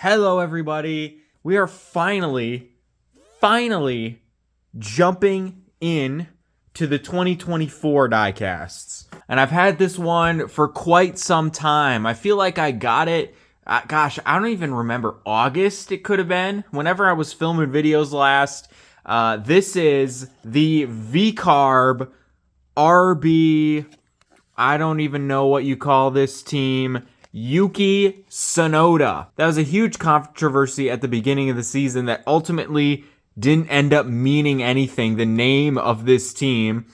Hello, everybody. We are finally jumping in to the 2024 Diecasts. And I've had this one for quite some time. I feel like I got it, I don't even remember, August it could have been, whenever I was filming videos last. This is the VCARB RB, I don't even know what you call this team, Yuki Tsunoda. That was a huge controversy at the beginning of the season that ultimately didn't end up meaning anything, the name of this team.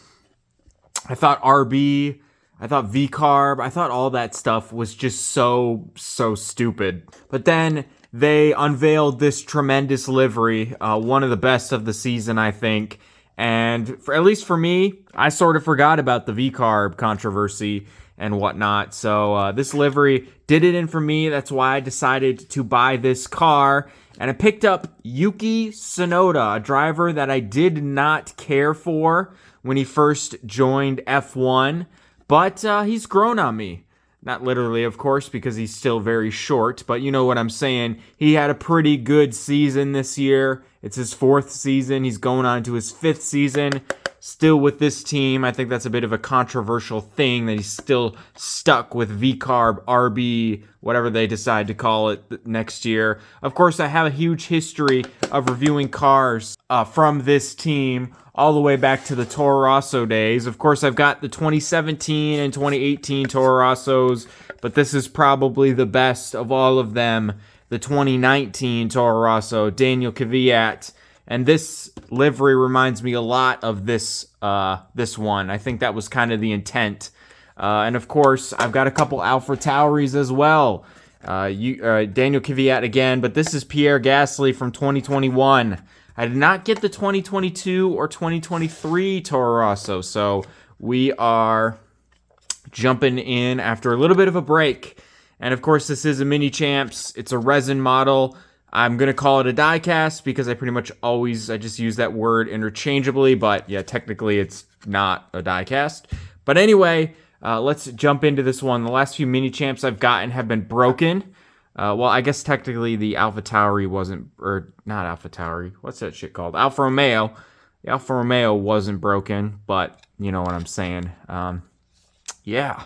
I thought RB, I thought VCARB, I thought all that stuff was just so stupid. But then they unveiled this tremendous livery, one of the best of the season, I think. And at least for me, I sort of forgot about the VCARB controversy and whatnot. So this livery did it in for me. That's why I decided to buy this car. And I picked up Yuki Tsunoda, a driver that I did not care for when he first joined F1. But he's grown on me. Not literally, of course, because he's still very short. But you know what I'm saying. He had a pretty good season this year. It's his 4th season. He's going on to his 5th season. Still with this team. I think that's a bit of a controversial thing that he's still stuck with VCARB, RB, whatever they decide to call it next year. Of course, I have a huge history of reviewing cars from this team all the way back to the Toro Rosso days. Of course, I've got the 2017 and 2018 Toro Rossos, but this is probably the best of all of them. The 2019 Toro Rosso, Daniel Kvyat. And this livery reminds me a lot of this one. I think that was kind of the intent. And of course, I've got a couple Alpha Tauris as well. Daniel Kvyat again, but this is Pierre Gasly from 2021. I did not get the 2022 or 2023 Toro Rosso, so we are jumping in after a little bit of a break. And of course, this is a MiniChamps. It's a resin model. I'm going to call it a diecast because I pretty much I just use that word interchangeably, but yeah, technically it's not a diecast. But anyway, let's jump into this one. The last few MiniChamps I've gotten have been broken. Well, I guess technically the Alpha Tauri wasn't, or not Alpha Tauri, what's that shit called? Alfa Romeo. The Alfa Romeo wasn't broken, but you know what I'm saying. Yeah.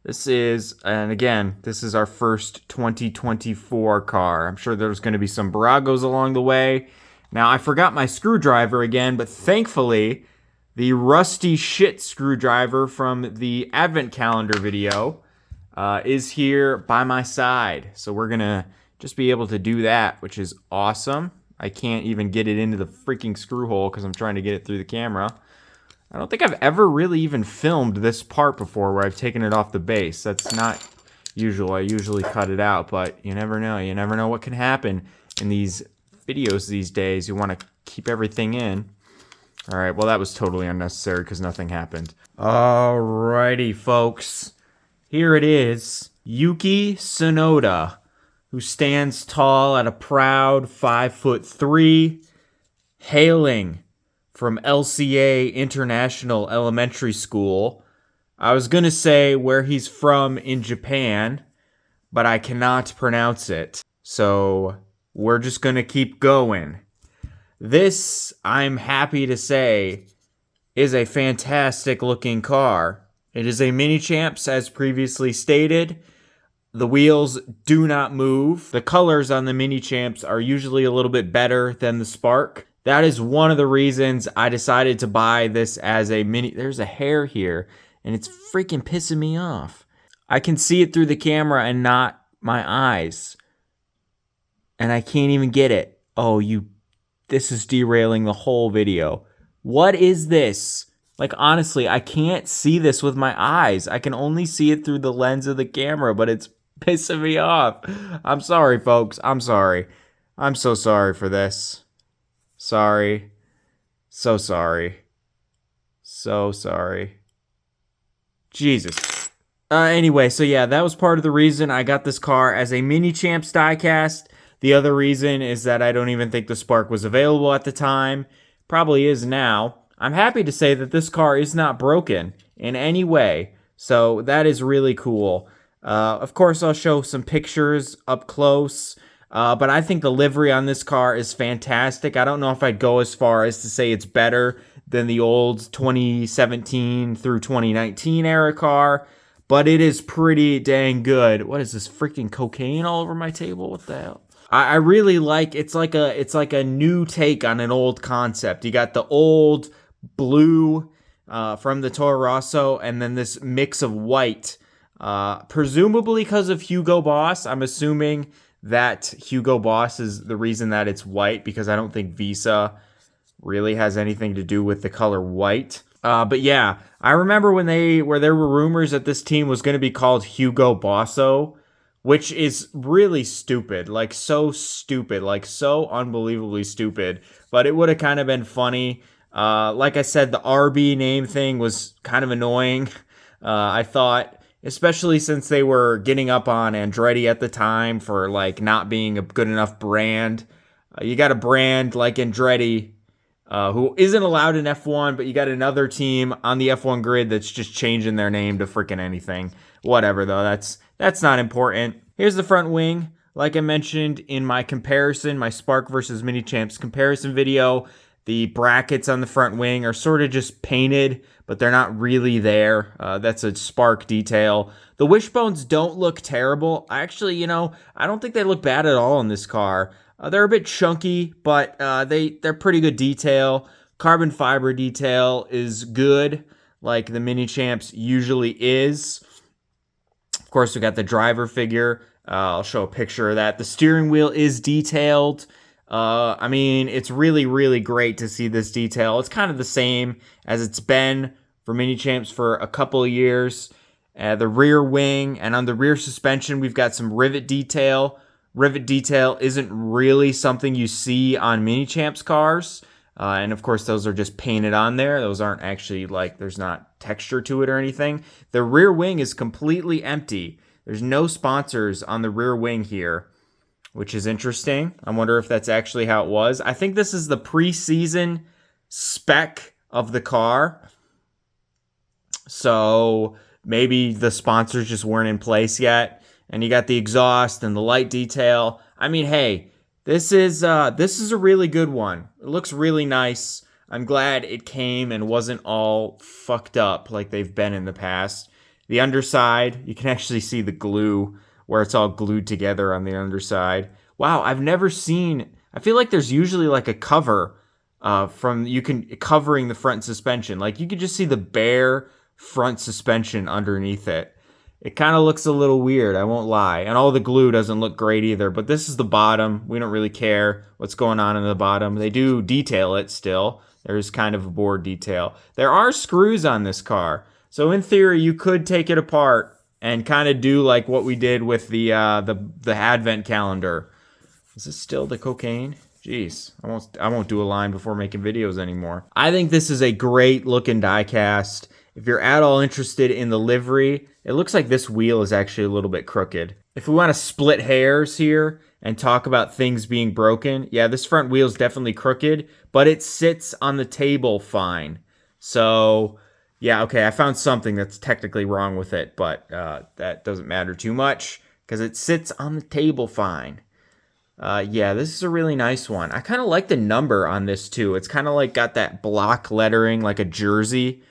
This is, and again, this is our first 2024 car. I'm sure there's going to be some Baragos along the way. Now, I forgot my screwdriver again, but thankfully, the rusty shit screwdriver from the Advent Calendar video is here by my side. So we're going to just be able to do that, which is awesome. I can't even get it into the freaking screw hole because I'm trying to get it through the camera. I don't think I've ever really even filmed this part before where I've taken it off the base. That's not usual. I usually cut it out, but you never know. You never know what can happen in these videos these days. You want to keep everything in. All right, well, that was totally unnecessary because nothing happened. Alrighty, folks. Here it is. Yuki Tsunoda, who stands tall at a proud 5'3", hailing from LCA International Elementary School. I was going to say where he's from in Japan, but I cannot pronounce it. So we're just going to keep going. This, I'm happy to say, is a fantastic looking car. It is a MiniChamps as previously stated. The wheels do not move. The colors on the MiniChamps are usually a little bit better than the Spark. That is one of the reasons I decided to buy this as a mini. There's a hair here, and it's freaking pissing me off. I can see it through the camera and not my eyes. And I can't even get it. Oh, this is derailing the whole video. What is this? Like, honestly, I can't see this with my eyes. I can only see it through the lens of the camera, but it's pissing me off. I'm sorry, folks. I'm sorry. I'm so sorry for this. Sorry. So sorry. So sorry. Jesus. Anyway, so yeah, that was part of the reason I got this car as a MiniChamps diecast. The other reason is that I don't even think the Spark was available at the time. Probably is now. I'm happy to say that this car is not broken in any way. So that is really cool. Of course, I'll show some pictures up close. But I think the livery on this car is fantastic. I don't know if I'd go as far as to say it's better than the old 2017 through 2019 era car, but it is pretty dang good. What is this, freaking cocaine all over my table? What the hell? I really like, it's like a new take on an old concept. You got the old blue from the Toro Rosso, and then this mix of white, presumably because of Hugo Boss. I'm assuming that Hugo Boss is the reason that it's white, because I don't think Visa really has anything to do with the color white. But yeah, I remember when there were rumors that this team was going to be called Hugo Bosso, which is really stupid, like so stupid, like so unbelievably stupid. But it would have kind of been funny. Like I said, the RB name thing was kind of annoying. I thought, especially since they were getting up on Andretti at the time for like not being a good enough brand. You got a brand like Andretti, who isn't allowed in F1, but you got another team on the F1 grid that's just changing their name to freaking anything. Whatever, though, that's not important. Here's the front wing. Like I mentioned in my comparison, my Spark versus MiniChamps comparison video, the brackets on the front wing are sort of just painted, but they're not really there. That's a Spark detail. The wishbones don't look terrible. Actually, I don't think they look bad at all in this car. They're a bit chunky, but they're pretty good detail. Carbon fiber detail is good, like the MiniChamps usually is. Of course, we got the driver figure. I'll show a picture of that. The steering wheel is detailed. I mean, it's really, really great to see this detail. It's kind of the same as it's been for MiniChamps for a couple of years. The rear wing and on the rear suspension, we've got some rivet detail. Rivet detail isn't really something you see on MiniChamps cars. And of course, those are just painted on there. Those aren't actually like, there's not texture to it or anything. The rear wing is completely empty. There's no sponsors on the rear wing here, which is interesting. I wonder if that's actually how it was. I think this is the pre-season spec of the car. So maybe the sponsors just weren't in place yet. And you got the exhaust and the light detail. I mean, hey, this is a really good one. It looks really nice. I'm glad it came and wasn't all fucked up like they've been in the past. The underside, you can actually see the glue where it's all glued together on the underside. Wow, I've never seen, I feel like there's usually like a cover covering the front suspension. Like you could just see the bare front suspension underneath it. It kind of looks a little weird, I won't lie. And all the glue doesn't look great either, but this is the bottom. We don't really care what's going on in the bottom. They do detail it still. There's kind of a board detail. There are screws on this car. So in theory, you could take it apart and kind of do like what we did with the advent calendar. Is this still the cocaine? Jeez, I won't do a line before making videos anymore. I think this is a great looking diecast. If you're at all interested in the livery, it looks like this wheel is actually a little bit crooked. If we want to split hairs here and talk about things being broken, yeah, this front wheel is definitely crooked, but it sits on the table fine. So, yeah, okay, I found something that's technically wrong with it, but that doesn't matter too much because it sits on the table fine. Yeah, this is a really nice one. I kind of like the number on this too. It's kind of like got that block lettering like a jersey.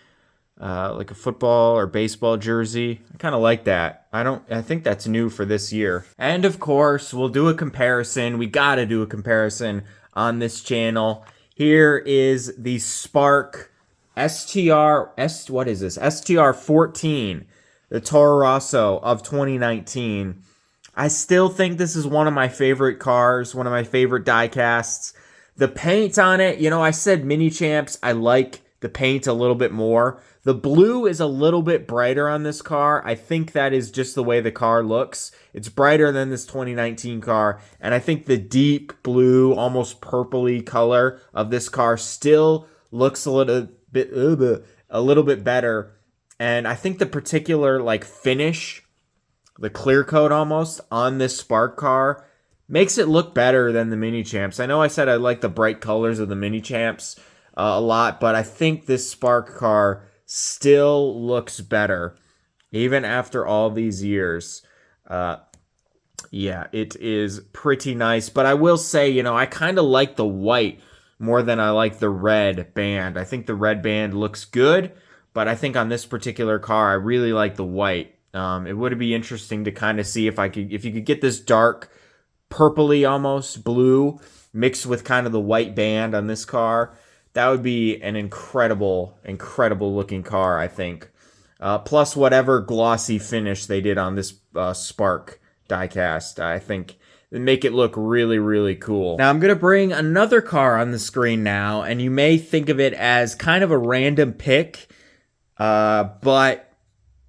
Like a football or baseball jersey. I kind of like that. I think that's new for this year. And of course, we'll do a comparison. We gotta do a comparison on this channel. Here is the Spark what is this? STR 14, the Toro Rosso of 2019. I still think this is one of my favorite cars, one of my favorite diecasts. The paint on it, I said MiniChamps, I like the paint a little bit more. The blue is a little bit brighter on this car. I think that is just the way the car looks. It's brighter than this 2019 car, and I think the deep blue, almost purpley color of this car still looks a little bit better. And I think the particular like finish, the clear coat almost on this Spark car makes it look better than the MiniChamps. I know I said I like the bright colors of the MiniChamps a lot, but I think this Spark car still looks better even after all these years. Yeah, it is pretty nice. But I will say, you know, I kind of like the white more than I like the red band. I think the red band looks good, but I think on this particular car, I really like the white. It would be interesting to kind of see if you could get this dark purpley almost blue mixed with kind of the white band on this car. That would be an incredible, incredible looking car, I think. Plus whatever glossy finish they did on this Spark diecast, I think make it look really, really cool. Now I'm going to bring another car on the screen now, and you may think of it as kind of a random pick, but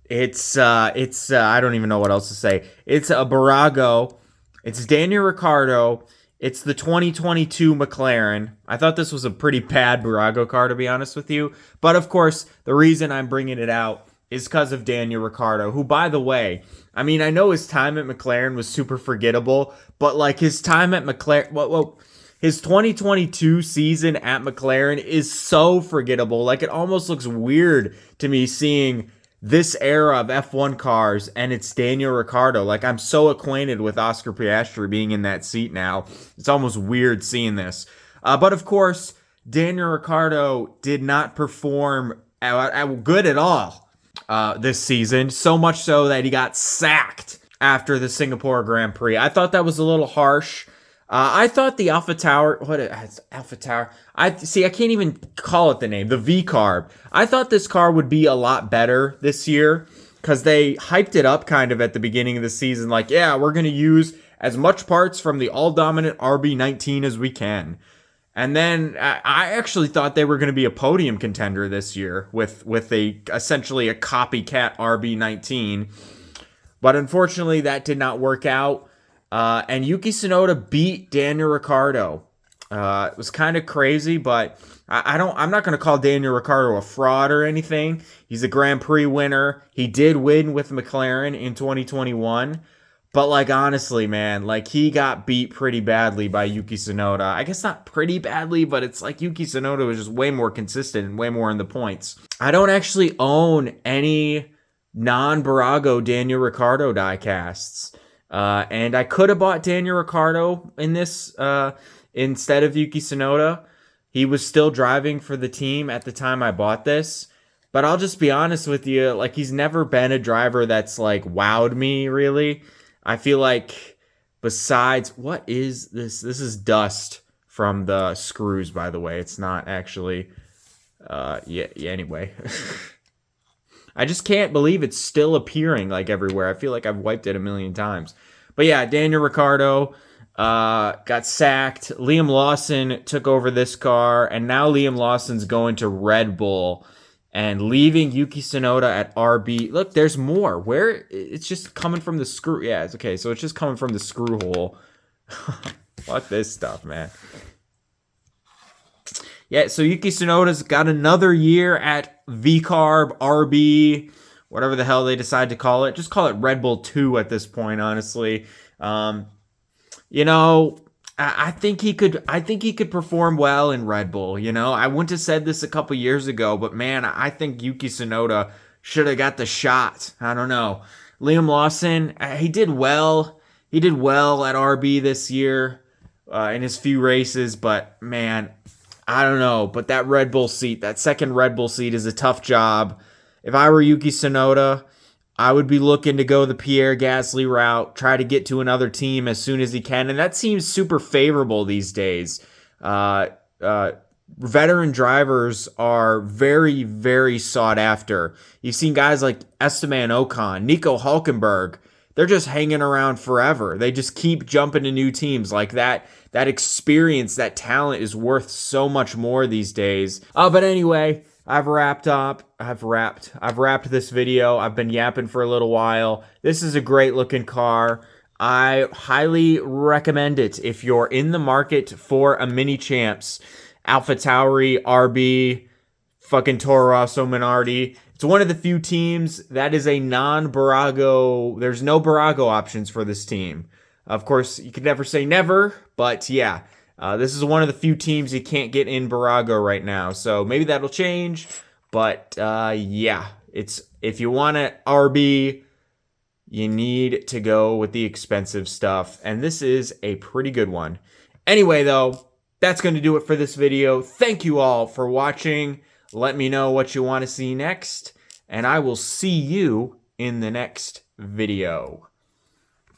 it's I don't even know what else to say. It's a Barago. It's Daniel Ricciardo. It's the 2022 McLaren. I thought this was a pretty bad Barago car, to be honest with you. But of course, the reason I'm bringing it out is because of Daniel Ricciardo, who, by the way, I mean, I know his time at McLaren was super forgettable, but like his time at McLaren, his 2022 season at McLaren is so forgettable. Like, it almost looks weird to me seeing this era of F1 cars and it's Daniel Ricciardo. Like, I'm so acquainted with Oscar Piastri being in that seat now. It's almost weird seeing this. But of course, Daniel Ricciardo did not perform good at all this season, so much so that he got sacked after the Singapore Grand Prix. I thought that was a little harsh. I thought the Alpha Tower, I can't even call it the name, the VCARB. I thought this car would be a lot better this year because they hyped it up kind of at the beginning of the season. Like, yeah, we're going to use as much parts from the all-dominant RB19 as we can. And then I actually thought they were going to be a podium contender this year with essentially a copycat RB19. But unfortunately, that did not work out. And Yuki Tsunoda beat Daniel Ricciardo. It was kind of crazy, but I'm not going to call Daniel Ricciardo a fraud or anything. He's a Grand Prix winner. He did win with McLaren in 2021. But, like, honestly, man, like, he got beat pretty badly by Yuki Tsunoda. I guess not pretty badly, but it's like Yuki Tsunoda was just way more consistent and way more in the points. I don't actually own any non-Barago Daniel Ricciardo diecasts. And I could have bought Daniel Ricciardo in this instead of Yuki Tsunoda. He was still driving for the team at the time I bought this. But I'll just be honest with you, like, he's never been a driver that's, like, wowed me, really. I feel like besides, what is this? This is dust from the screws, by the way. It's not actually, anyway. I just can't believe it's still appearing, like, everywhere. I feel like I've wiped it a million times. But yeah, Daniel Ricciardo got sacked. Liam Lawson took over this car, and now Liam Lawson's going to Red Bull and leaving Yuki Tsunoda at RB. Look, there's more. Where? It's just coming from the screw. Yeah, it's okay. So it's just coming from the screw hole. Fuck this stuff, man. Yeah, so Yuki Tsunoda's got another year at VCARB, RB, whatever the hell they decide to call it. Just call it Red Bull 2 at this point, honestly. You know, I think he could perform well in Red Bull. You know, I wouldn't have said this a couple years ago, but man, I think Yuki Tsunoda should have got the shot. I don't know. Liam Lawson, he did well. He did well at RB this year in his few races, but man, I don't know. But that Red Bull seat, that second Red Bull seat is a tough job. If I were Yuki Tsunoda, I would be looking to go the Pierre Gasly route, try to get to another team as soon as he can, and that seems super favorable these days. Veteran drivers are very, very sought after. You've seen guys like Esteban Ocon, Nico Hulkenberg. They're just hanging around forever. They just keep jumping to new teams like that. That experience, that talent is worth so much more these days. But anyway, I've wrapped this video. I've been yapping for a little while. This is a great looking car. I highly recommend it if you're in the market for a MiniChamps AlphaTauri RB fucking Toro Rosso Minardi. It's one of the few teams that is a non-Barago. There's no Barago options for this team. Of course, you could never say never, but yeah. This is one of the few teams you can't get in Barago right now, so maybe that'll change. But yeah, it's if you want an RB you need to go with the expensive stuff, and this is a pretty good one. Anyway, though, that's going to do it for this video. Thank you all for watching. Let me know what you want to see next, and I will see you in the next video.